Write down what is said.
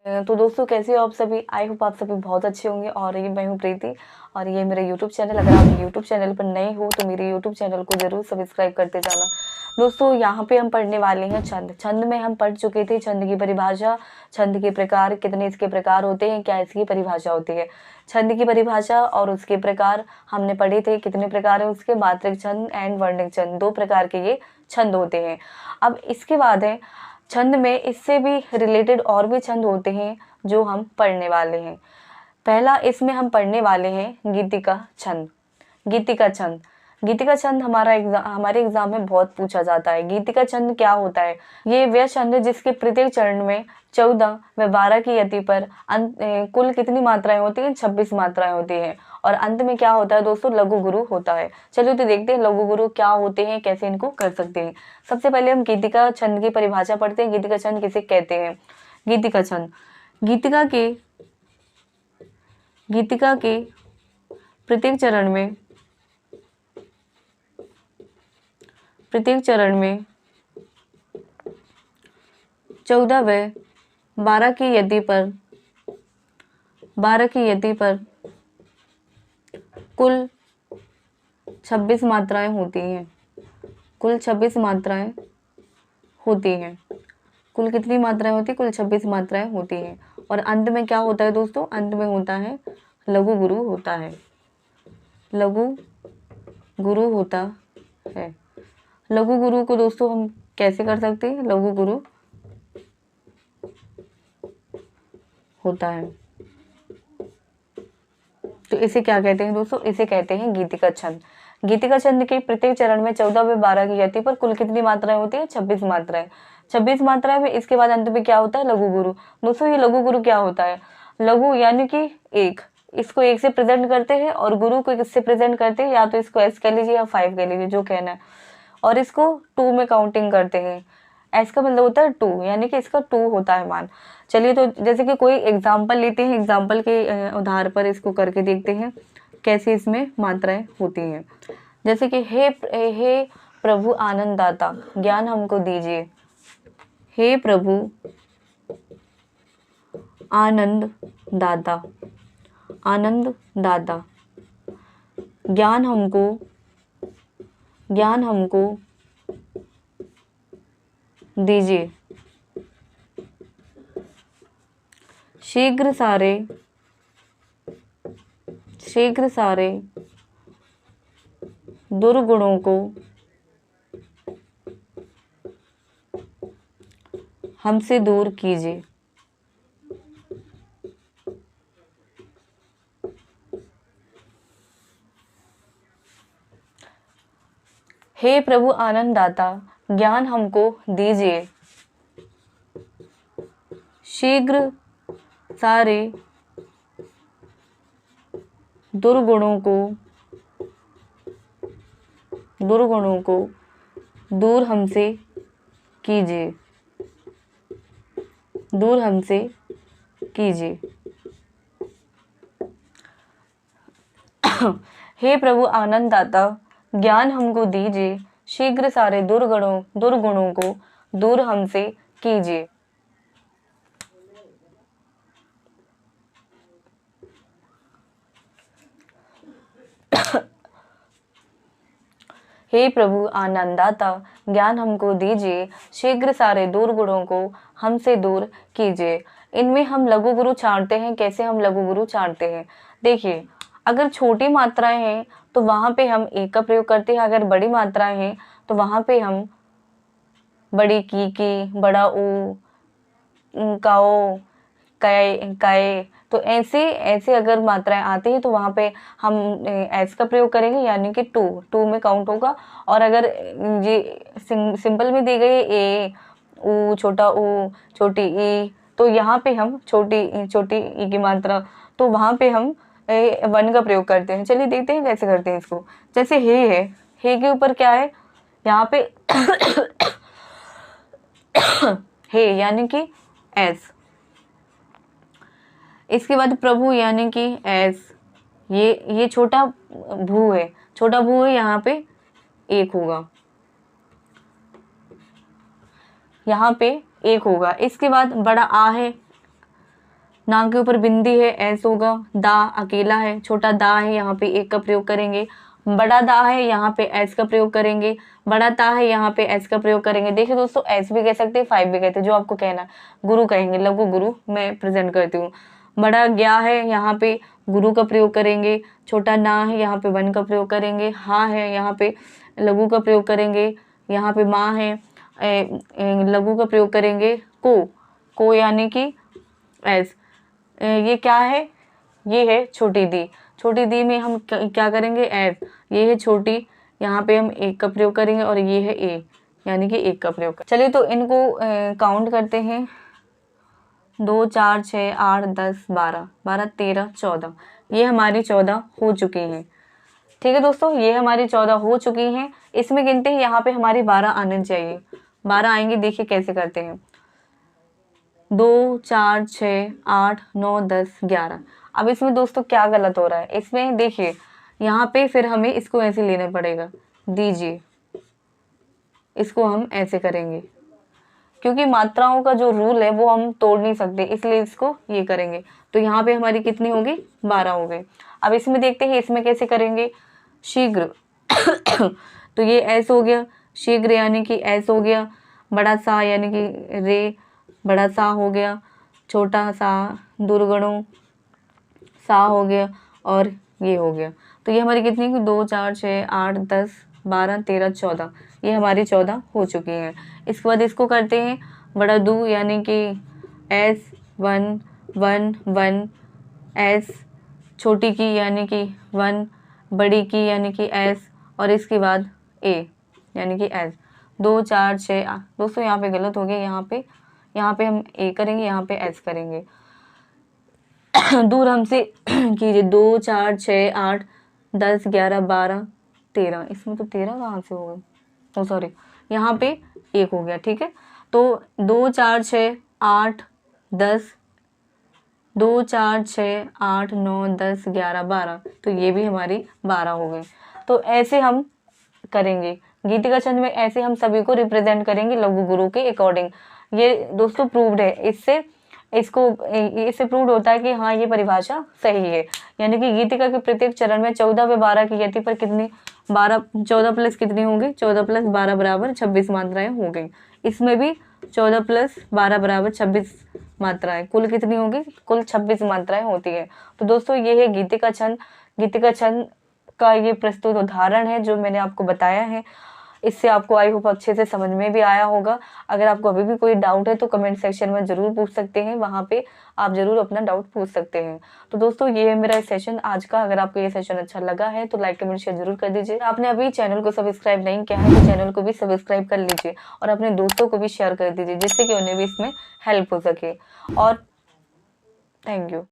तो दोस्तों कैसे हो आप सभी। आई होप आप सभी बहुत अच्छे होंगे। और ये मैं हूँ प्रीति और ये मेरा यूट्यूब चैनल। अगर आप यूट्यूब चैनल पर नए हो तो मेरे यूट्यूब चैनल को जरूर सब्सक्राइब करते जाना। दोस्तों यहाँ पे हम पढ़ने वाले हैं छंद। छंद में हम पढ़ चुके थे छंद की परिभाषा, छंद के प्रकार, कितने इसके प्रकार होते हैं, क्या इसकी परिभाषा होती है। छंद की परिभाषा और उसके प्रकार हमने पढ़े थे, कितने प्रकार है उसके। मात्रिक छंद एंड वर्णिक छंद, दो प्रकार के ये छंद होते हैं। अब इसके बाद है छंद में इससे भी रिलेटेड और भी छंद होते हैं जो हम पढ़ने वाले हैं। पहला इसमें हम पढ़ने वाले हैं गीतिका छंद। गीतिका छंद, गीतिका छंद हमारे एग्जाम में बहुत पूछा जाता है। गीतिका छंद क्या होता है? ये वह छंद है जिसके प्रत्येक चरण में 14 व 12 की यति पर कुल कितनी मात्राएं होती हैं? 26 मात्राएं होती हैं। और अंत में क्या होता है दोस्तों? लघु गुरु होता है। चलिए तो देखते हैं लघु गुरु क्या होते हैं, कैसे इनको कर सकते हैं। सबसे पहले हम गीतिका छंद की परिभाषा पढ़ते हैं। गीतिका छंद किसे कहते हैं? गीतिका छंद, गीतिका के प्रत्येक चरण में 14 व 12 की यति पर कुल 26 मात्राएं होती हैं। कुल 26 मात्राएं होती हैं। कुल कितनी मात्राएं होती है? कुल 26 मात्राएं होती हैं। और अंत में क्या होता है दोस्तों? अंत में होता है लघु गुरु होता है। लघु गुरु होता है। लघु गुरु को दोस्तों हम कैसे कर सकते हैं? लघु गुरु होता है तो इसे क्या कहते हैं दोस्तों? इसे कहते हैं गीतिका छंद। गीतिका छंद के प्रत्येक चरण में 14 व 12 की यति पर कुल कितनी मात्राएं होती है? 26 मात्राएं। 26 मात्राएं में इसके बाद अंत में क्या होता है? लघु गुरु। दोस्तों ये लघु गुरु क्या होता है? लघु यानी कि एक, इसको एक से प्रेजेंट करते हैं और गुरु को किससे प्रेजेंट करते हैं? या तो इसको एस कह लीजिए या 5 कह लीजिए, जो कहना है। और इसको 2 में काउंटिंग करते हैं। एस का मतलब होता है 2, यानी कि इसका 2 होता है मान। चलिए तो जैसे कि कोई एग्जाम्पल लेते हैं, एग्जाम्पल के आधार पर इसको करके देखते हैं कैसे इसमें मात्राएं होती हैं। जैसे कि हे प्रभु आनंद दाता, ज्ञान हमको दीजिए। हे प्रभु आनंद दाता, आनंद दाता, ज्ञान हमको दीजिए। शीघ्र सारे दुर्गुणों को हमसे दूर कीजिए। हे प्रभु आनंद दाता, ज्ञान हमको दीजिए। शीघ्र सारे दुर्गुणों को दूर हमसे कीजिए। दूर हमसे कीजिए। हे प्रभु आनंद दाता, ज्ञान हमको दीजिए। शीघ्र सारे दुर्गुणों को दूर हमसे कीजिए। हे प्रभु आनंदाता, ज्ञान हमको दीजिए। शीघ्र सारे दुर्गुणों को हमसे दूर कीजिए। इनमें हम लघु गुरु छांटते हैं। कैसे हम लघु गुरु छांटते हैं? देखिए, अगर छोटी मात्राएं हैं तो वहां पे हम एक का प्रयोग करते हैं। अगर बड़ी मात्राएं हैं तो वहां पे हम बड़ी की, बड़ा ऊ, काओ, काए, तो ऐसे अगर मात्राएं आती हैं तो वहां पे हम एस का प्रयोग करेंगे, यानी कि 2 में काउंट होगा। और अगर ये सिंपल में दी गई ए, ऊ, छोटा ऊ, छोटी ई, तो यहाँ पे हम छोटी ई की मात्रा, तो वहां पे हम 1 का प्रयोग करते हैं। चलिए देखते हैं कैसे करते हैं इसको। जैसे हे के ऊपर क्या है? यहाँ पे हे यानी कि एस। इसके बाद प्रभु यानी कि एस। ये छोटा भू है, यहाँ पे 1 होगा, यहाँ पे 1 होगा। इसके बाद बड़ा आ है, ना के ऊपर बिंदी है, एस होगा। दा अकेला है, छोटा दा है, यहाँ पे एक का प्रयोग करेंगे। बड़ा दा है, यहाँ पे एस का प्रयोग करेंगे। बड़ा ता है, यहाँ पे एस का प्रयोग करेंगे। देखिए दोस्तों, एस भी कह सकते हैं, 5 भी कहते हैं, जो आपको कहना। गुरु कहेंगे, लघु गुरु मैं प्रेजेंट करती हूँ। बड़ा गया है, यहाँ पे गुरु का प्रयोग करेंगे। छोटा ना है, यहाँ पे वन का प्रयोग करेंगे। हाँ है, यहाँ पे लघु का प्रयोग करेंगे। यहाँ पे माँ है, लघु का प्रयोग करेंगे। को यानी कि एस। ये क्या है? ये है छोटी दी। छोटी दी में हम क्या करेंगे? एस। ये है छोटी, यहाँ पे हम एक का प्रयोग करेंगे, और ये है ए, यानी कि एक का प्रयोग। चलिए तो इनको काउंट करते हैं। 2 4 6 8 10 12 12 13 14। ये हमारी 14 हो चुकी हैं। ठीक है दोस्तों, ये हमारी 14 हो चुकी हैं। इसमें गिनते हैं, यहाँ पे हमारी 12 आने चाहिए। 12 आएंगे, देखिए कैसे करते हैं। 2 4 6 8 9 10 11। अब इसमें दोस्तों क्या गलत हो रहा है? इसमें देखिए, यहाँ पे फिर हमें इसको ऐसे लेना पड़ेगा। दीजिए, इसको हम ऐसे करेंगे, क्योंकि मात्राओं का जो रूल है वो हम तोड़ नहीं सकते, इसलिए इसको ये करेंगे। तो यहाँ पे हमारी कितनी होगी? 12 हो गई। अब इसमें देखते हैं, इसमें कैसे करेंगे। शीघ्र तो ये एस हो गया, शीघ्र यानी कि एस हो गया। बड़ा सा यानी कि रे, बड़ा सा हो गया। छोटा सा दुर्गणों, सा हो गया, और ये हो गया। तो ये हमारी कितनी? 2 4 6 8 10 12 13 14। ये हमारी 14 हो चुकी हैं। इसके बाद इसको करते हैं। बड़ा दू यानी कि एस 1 1 1 एस। छोटी की यानी कि 1, बड़ी की यानी कि एस, और इसके बाद ए यानी कि एस। 2 4 6। दोस्तों यहाँ पे गलत हो गया, यहाँ पे हम ए करेंगे, यहाँ पे एस करेंगे। दूर हमसे कीजिए। 2 4 6 8 10 11 12 13। इसमें तो 13 कहाँ से हो गए? ओ सॉरी, यहाँ पे 1 हो गया। ठीक है, तो 2 4 6 8 10, 2 4 6 8 9 10 11 12। तो ये भी हमारी 12 हो गई। तो ऐसे हम करेंगे गीतिका छंद में, ऐसे हम सभी को रिप्रेजेंट करेंगे लघु गुरु के अकॉर्डिंग। ये दोस्तों प्रूव्ड है, इससे प्रूव्ड होता है कि हाँ, ये परिभाषा सही है। यानी कि गीतिका के प्रत्येक चरण में 14 व 12 की यति पर कितनी 14 प्लस कितनी होंगी? 14 प्लस 12 बराबर 26 मात्राएं हो गई। इसमें भी 14 प्लस 12 बराबर 26 मात्राएं, कुल कितनी होगी? कुल 26 मात्राएं होती है। तो दोस्तों ये है गीतिका छंद। गीतिका छंद का ये प्रस्तुत उदाहरण है जो मैंने आपको बताया है। इससे आपको आई होप अच्छे से समझ में भी आया होगा। अगर आपको अभी भी कोई डाउट है तो कमेंट सेक्शन में जरूर पूछ सकते हैं, वहां पे आप जरूर अपना डाउट पूछ सकते हैं। तो दोस्तों ये है मेरा सेशन आज का। अगर आपको ये सेशन अच्छा लगा है तो लाइक कमेंट शेयर जरूर कर दीजिए। आपने अभी चैनल को सब्सक्राइब नहीं किया है तो चैनल को भी सब्सक्राइब कर लीजिए, और अपने दोस्तों को भी शेयर कर दीजिए, जिससे कि उन्हें भी इसमें हेल्प हो सके। और थैंक यू।